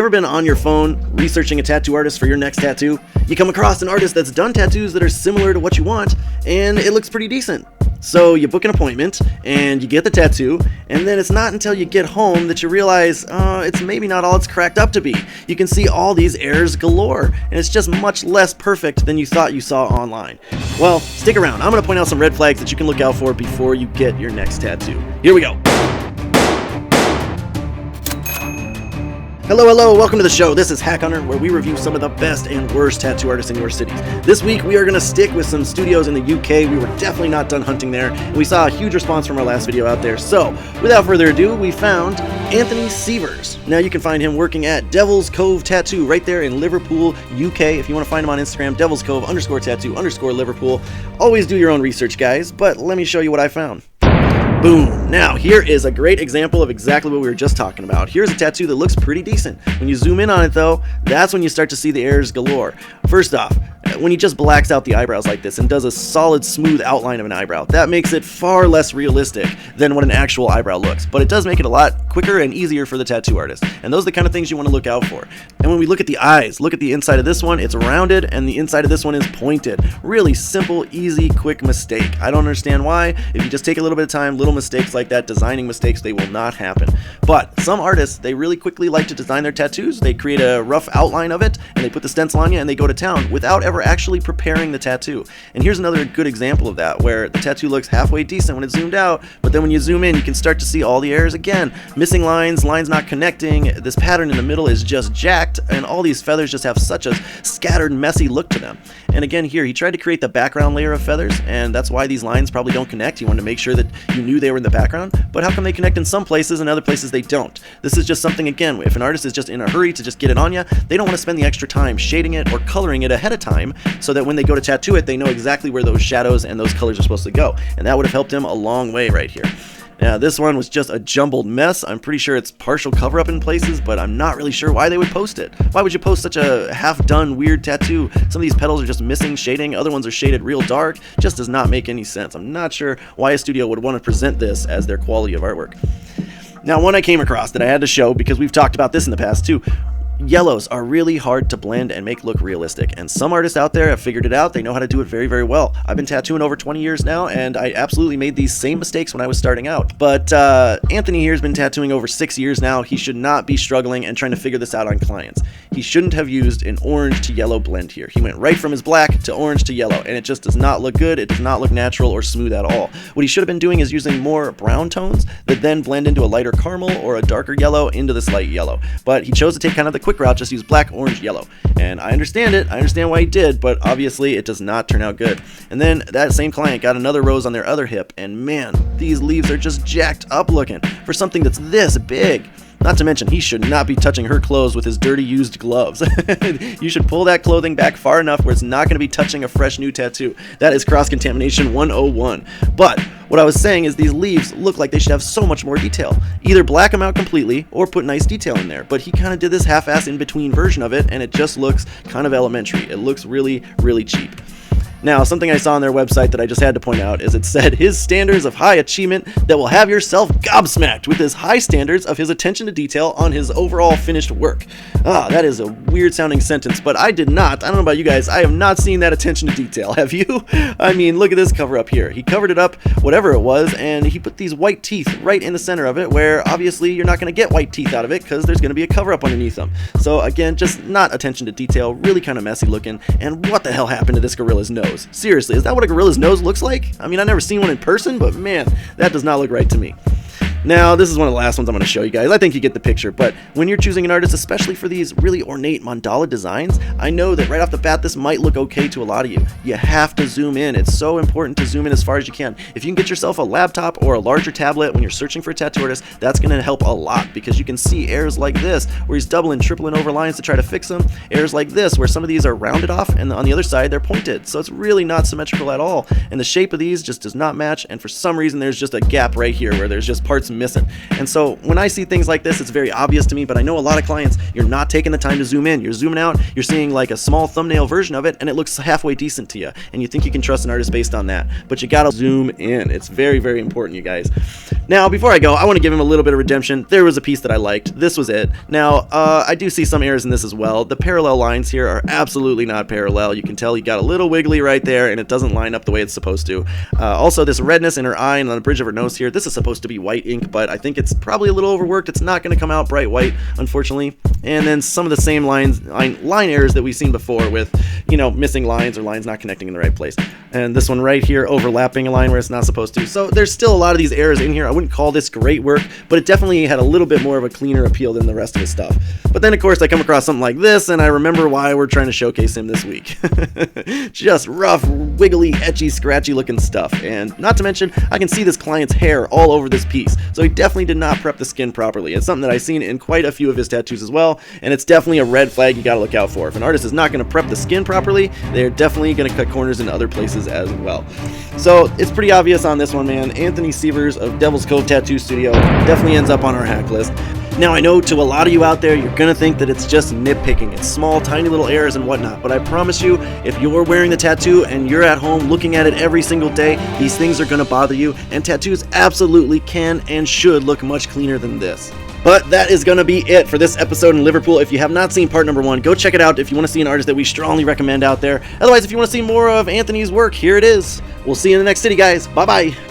ever been on your phone researching a tattoo artist for your next tattoo? You come across an artist that's done tattoos that are similar to what you want, and it looks pretty decent. So you book an appointment, and you get the tattoo, and then it's not until you get home that you realize, it's maybe not all it's cracked up to be. You can see all these errors galore, and it's just much less perfect than you thought you saw online. Well, stick around. I'm going to point out some red flags that you can look out for before you get your next tattoo. Here we go. Hello, welcome to the show. This is Hack Hunter, where we review some of the best and worst tattoo artists in your cities. This week, we are going to stick with some studios in the UK. We were definitely not done hunting there, and we saw a huge response from our last video out there. So, without further ado, we found Anthony Sievers. Now, you can find him working at Devil's Cove Tattoo right there in Liverpool, UK. If you want to find him on Instagram, Devil's Cove _tattoo _Liverpool. Always do your own research, guys, but let me show you what I found. Boom! Now, here is a great example of exactly what we were just talking about. Here's a tattoo that looks pretty decent. When you zoom in on it, though, that's when you start to see the errors galore. First off, when he just blacks out the eyebrows like this and does a solid, smooth outline of an eyebrow, that makes it far less realistic than what an actual eyebrow looks. But it does make it a lot quicker and easier for the tattoo artist. And those are the kind of things you want to look out for. And when we look at the eyes, look at the inside of this one, it's rounded, and the inside of this one is pointed. Really simple, easy, quick mistake. I don't understand why. If you just take a little bit of time, little mistakes like that, designing mistakes, they will not happen. But some artists, they really quickly like to design their tattoos. They create a rough outline of it, and they put the stencil on you, and they go to town without ever actually preparing the tattoo. And here's another good example of that, where the tattoo looks halfway decent when it's zoomed out, but then when you zoom in, you can start to see all the errors again. Missing lines, lines not connecting, this pattern in the middle is just jacked, and all these feathers just have such a scattered, messy look to them. And again, here, he tried to create the background layer of feathers, and that's why these lines probably don't connect. He wanted to make sure that you knew they were in the background, but how come they connect in some places and other places they don't? This is just something, again, if an artist is just in a hurry to just get it on you, they don't want to spend the extra time shading it or coloring it ahead of time so that when they go to tattoo it, they know exactly where those shadows and those colors are supposed to go. And that would have helped him a long way right here. Now, this one was just a jumbled mess. I'm pretty sure it's partial cover-up in places, but I'm not really sure why they would post it. Why would you post such a half-done, weird tattoo? Some of these petals are just missing shading. Other ones are shaded real dark. Just does not make any sense. I'm not sure why a studio would want to present this as their quality of artwork. Now, one I came across that I had to show, because we've talked about this in the past too, yellows are really hard to blend and make look realistic, and some artists out there have figured it out. They know how to do it very, very well. I've been tattooing over 20 years now, and I absolutely made these same mistakes when I was starting out. But Anthony here has been tattooing over 6 years now. He should not be struggling and trying to figure this out on clients. He shouldn't have used an orange to yellow blend here. He went right from his black to orange to yellow, and it just does not look good. It does not look natural or smooth at all. What he should have been doing is using more brown tones that then blend into a lighter caramel or a darker yellow into this light yellow. But he chose to take kind of the quick route, just use black, orange, yellow. And I understand it. I understand why he did, but obviously it does not turn out good. And then that same client got another rose on their other hip, and man, these leaves are just jacked up looking for something that's this big. Not to mention, he should not be touching her clothes with his dirty used gloves. You should pull that clothing back far enough where it's not going to be touching a fresh new tattoo. That is cross-contamination 101. But what I was saying is these leaves look like they should have so much more detail. Either black them out completely or put nice detail in there. But he kind of did this half-ass in-between version of it, and it just looks kind of elementary. It looks really, really cheap. Now, something I saw on their website that I just had to point out is it said his standards of high achievement that will have yourself gobsmacked with his high standards of his attention to detail on his overall finished work. That is a weird sounding sentence, but I don't know about you guys, I have not seen that attention to detail, have you? I mean, look at this cover up here. He covered it up, whatever it was, and he put these white teeth right in the center of it, where obviously you're not going to get white teeth out of it because there's going to be a cover up underneath them. So again, just not attention to detail, really kind of messy looking, and what the hell happened to this gorilla's nose? Seriously, is that what a gorilla's nose looks like? I mean, I've never seen one in person, but man, that does not look right to me. Now, this is one of the last ones I'm going to show you guys. I think you get the picture, but when you're choosing an artist, especially for these really ornate mandala designs, I know that right off the bat, this might look okay to a lot of you. You have to zoom in. It's so important to zoom in as far as you can. If you can get yourself a laptop or a larger tablet when you're searching for a tattoo artist, that's going to help a lot, because you can see errors like this, where he's doubling, tripling over lines to try to fix them. Errors like this, where some of these are rounded off, and on the other side, they're pointed. So it's really not symmetrical at all, and the shape of these just does not match, and for some reason, there's just a gap right here where there's just parts missing. And so when I see things like this, it's very obvious to me, but I know a lot of clients, you're not taking the time to zoom in. You're zooming out, you're seeing like a small thumbnail version of it, and it looks halfway decent to you, and you think you can trust an artist based on that, but you gotta zoom in. It's very, very important, you guys. Now, before I go, I want to give him a little bit of redemption. There was a piece that I liked. This was it. Now, I do see some errors in this as well. The parallel lines here are absolutely not parallel. You can tell you got a little wiggly right there, and it doesn't line up the way it's supposed to. Also, this redness in her eye and on the bridge of her nose here, this is supposed to be white ink, but I think it's probably a little overworked. It's not going to come out bright white, unfortunately. And then some of the same line errors that we've seen before with, you know, missing lines or lines not connecting in the right place. And this one right here, overlapping a line where it's not supposed to. So there's still a lot of these errors in here. I wouldn't call this great work, but it definitely had a little bit more of a cleaner appeal than the rest of his stuff. But then, of course, I come across something like this, and I remember why we're trying to showcase him this week. Just rough, wiggly, etchy, scratchy looking stuff. And not to mention, I can see this client's hair all over this piece. So he definitely did not prep the skin properly. It's something that I've seen in quite a few of his tattoos as well, and it's definitely a red flag you gotta look out for. If an artist is not going to prep the skin properly, they're definitely going to cut corners in other places as well. So it's pretty obvious on this one, man. Anthony Sievers of Devil's Cove Tattoo Studio definitely ends up on our hack list. Now, I know to a lot of you out there, you're going to think that it's just nitpicking. It's small, tiny little errors and whatnot. But I promise you, if you're wearing the tattoo and you're at home looking at it every single day, these things are going to bother you. And tattoos absolutely can and should look much cleaner than this. But that is going to be it for this episode in Liverpool. If you have not seen part number 1, go check it out if you want to see an artist that we strongly recommend out there. Otherwise, if you want to see more of Anthony's work, here it is. We'll see you in the next city, guys. Bye-bye.